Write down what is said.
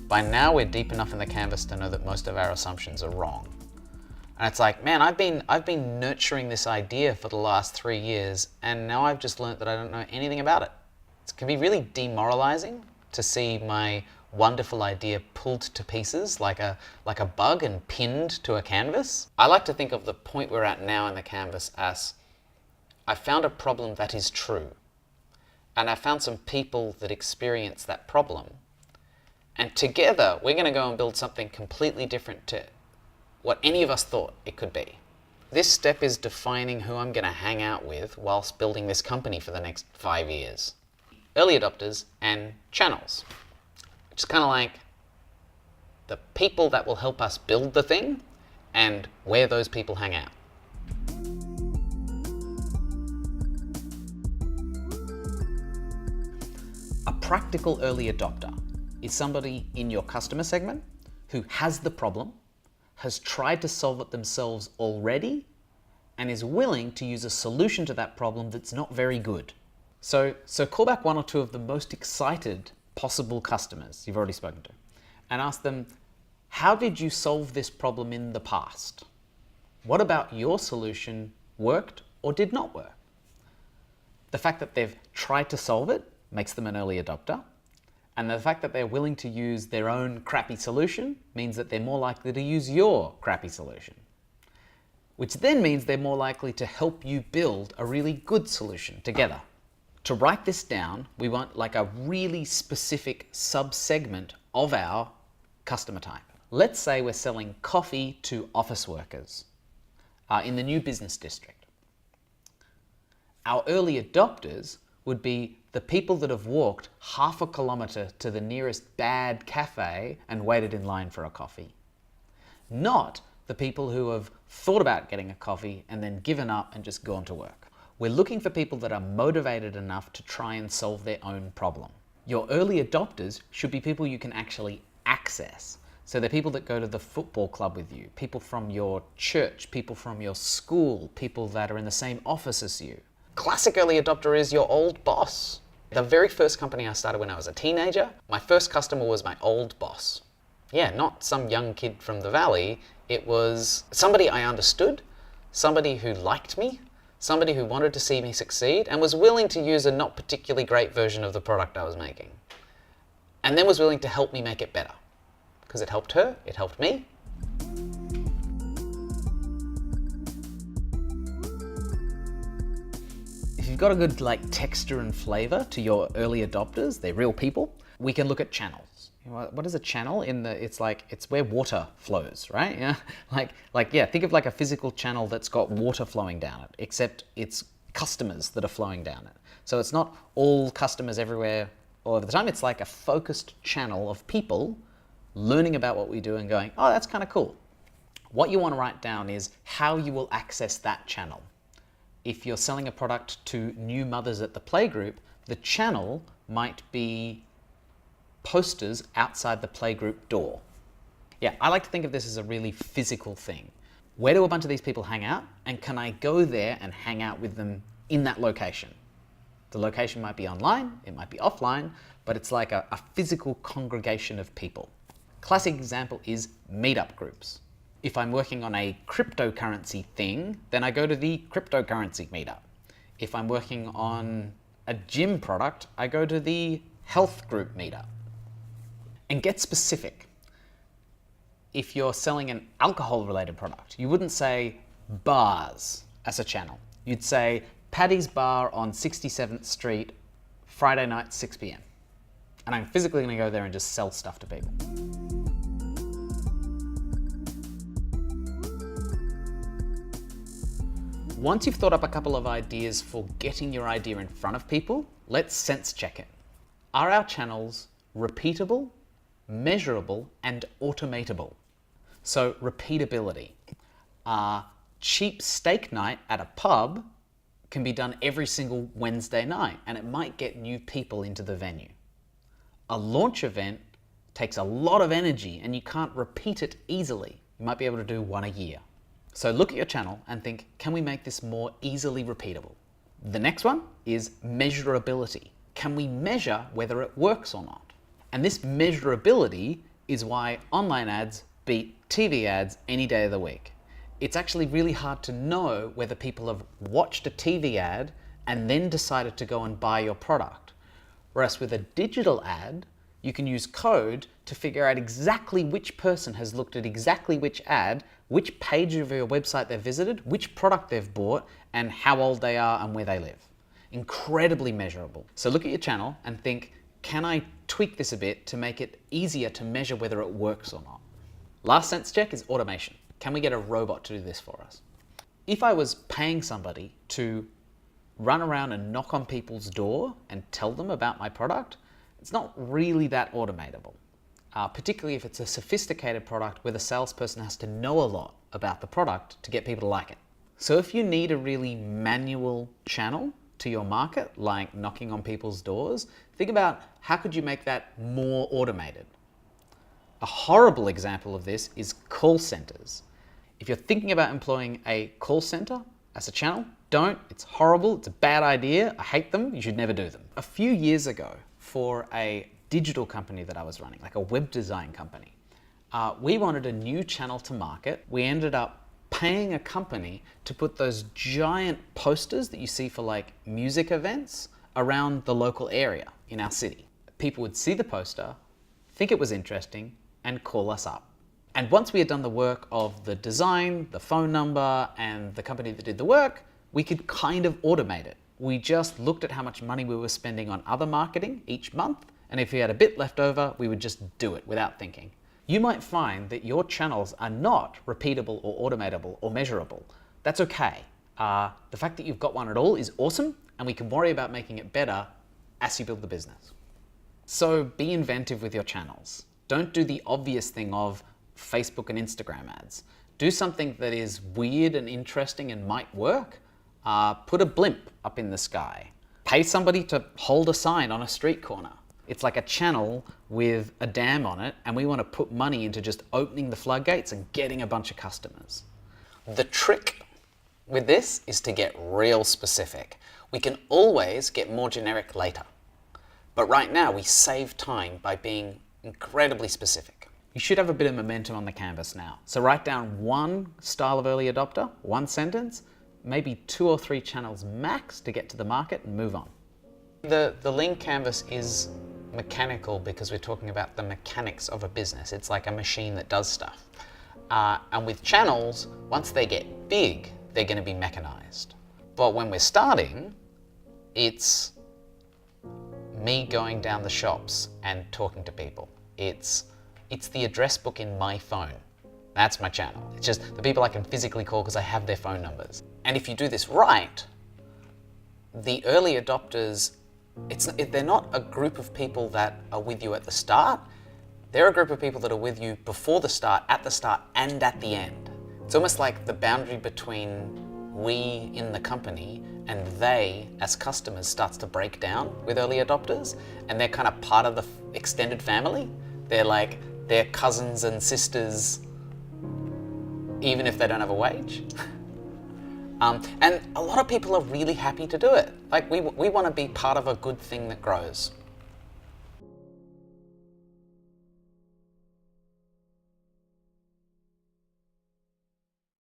By now we're deep enough in the canvas to know that most of our assumptions are wrong. And it's like, man, I've been nurturing this idea for the last 3 years, and now I've just learned that I don't know anything about it. It can be really demoralizing to see my wonderful idea pulled to pieces like a bug and pinned to a canvas. I like to think of the point we're at now in the canvas as, I found a problem that is true, and I found some people that experience that problem, and together we're going to go and build something completely different to what any of us thought it could be. This step is defining who I'm going to hang out with whilst building this company for the next 5 years. Early adopters and channels. It's kind of like the people that will help us build the thing and where those people hang out. A practical early adopter is somebody in your customer segment who has the problem, has tried to solve it themselves already, and is willing to use a solution to that problem that's not very good. So call back one or two of the most excited possible customers you've already spoken to and ask them, how did you solve this problem in the past? What about your solution worked or did not work? The fact that they've tried to solve it makes them an early adopter, and the fact that they're willing to use their own crappy solution means that they're more likely to use your crappy solution, which then means they're more likely to help you build a really good solution together. To write this down, we want like a really specific sub-segment of our customer type. Let's say we're selling coffee to office workers in the new business district. Our early adopters would be the people that have walked half a kilometre to the nearest bad cafe and waited in line for a coffee. Not the people who have thought about getting a coffee and then given up and just gone to work. We're looking for people that are motivated enough to try and solve their own problem. Your early adopters should be people you can actually access. So they're people that go to the football club with you, people from your church, people from your school, people that are in the same office as you. Classic early adopter is your old boss. The very first company I started when I was a teenager, my first customer was my old boss. Yeah, not some young kid from the valley. It was somebody I understood, somebody who liked me, somebody who wanted to see me succeed and was willing to use a not particularly great version of the product I was making. And then was willing to help me make it better. Because it helped her, it helped me. If you've got a good texture and flavor to your early adopters, they're real people, we can look at channels. What is a channel? It's where water flows, right? Yeah, think of a physical channel that's got water flowing down it, except it's customers that are flowing down it. So it's not all customers everywhere all over the time. It's like a focused channel of people learning about what we do and going, oh, that's kind of cool. What you want to write down is how you will access that channel. If you're selling a product to new mothers at the playgroup, the channel might be posters outside the playgroup door. Yeah, I like to think of this as a really physical thing. Where do a bunch of these people hang out? And can I go there and hang out with them in that location? The location might be online, it might be offline, but it's like a physical congregation of people. Classic example is meetup groups. If I'm working on a cryptocurrency thing, then I go to the cryptocurrency meetup. If I'm working on a gym product, I go to the health group meetup. And get specific. If you're selling an alcohol-related product, you wouldn't say bars as a channel. You'd say Paddy's Bar on 67th Street, Friday night, 6 p.m. And I'm physically going to go there and just sell stuff to people. Once you've thought up a couple of ideas for getting your idea in front of people, let's sense check it. Are our channels repeatable, measurable, and automatable? So repeatability. Cheap steak night at a pub can be done every single Wednesday night, and it might get new people into the venue. A launch event takes a lot of energy and you can't repeat it easily. You might be able to do one a year. So look at your channel and think, can we make this more easily repeatable? The next one is measurability. Can we measure whether it works or not? And this measurability is why online ads beat TV ads any day of the week. It's actually really hard to know whether people have watched a TV ad and then decided to go and buy your product. Whereas with a digital ad, you can use code to figure out exactly which person has looked at exactly which ad, which page of your website they've visited, which product they've bought, and how old they are and where they live. Incredibly measurable. So look at your channel and think, can I tweak this a bit to make it easier to measure whether it works or not? Last sense check is automation. Can we get a robot to do this for us? If I was paying somebody to run around and knock on people's door and tell them about my product, it's not really that automatable, particularly if it's a sophisticated product where the salesperson has to know a lot about the product to get people to like it. So if you need a really manual channel to your market, like knocking on people's doors, think about how could you make that more automated? A horrible example of this is call centers. If you're thinking about employing a call center as a channel, don't. It's horrible. It's a bad idea. I hate them. You should never do them. A few years ago, for a digital company that I was running, like a web design company, we wanted a new channel to market. We ended up paying a company to put those giant posters that you see for like music events around the local area in our city. People would see the poster, think it was interesting, and call us up. And once we had done the work of the design, the phone number, and the company that did the work, we could kind of automate it. We just looked at how much money we were spending on other marketing each month, and if we had a bit left over, we would just do it without thinking. You might find that your channels are not repeatable or automatable or measurable. That's okay. The fact that you've got one at all is awesome, and we can worry about making it better as you build the business. So be inventive with your channels. Don't do the obvious thing of Facebook and Instagram ads. Do something that is weird and interesting and might work. Put a blimp up in the sky. Pay somebody to hold a sign on a street corner. It's like a channel with a dam on it, and we want to put money into just opening the floodgates and getting a bunch of customers. The trick with this is to get real specific. We can always get more generic later. But right now, we save time by being incredibly specific. You should have a bit of momentum on the canvas now. So write down one style of early adopter, one sentence, maybe 2 or 3 channels max to get to the market and move on. The lean canvas is mechanical because we're talking about the mechanics of a business. It's like a machine that does stuff. And with channels, once they get big, they're going to be mechanized. But when we're starting, it's me going down the shops and talking to people. It's the address book in my phone. That's my channel. It's just the people I can physically call because I have their phone numbers. And if you do this right, the early adopters, they're not a group of people that are with you at the start. They're a group of people that are with you before the start, at the start, and at the end. It's almost like the boundary between we in the company and they as customers starts to break down with early adopters, and they're kind of part of the extended family. They're cousins and sisters, even if they don't have a wage. And a lot of people are really happy to do it. Like we want to be part of a good thing that grows.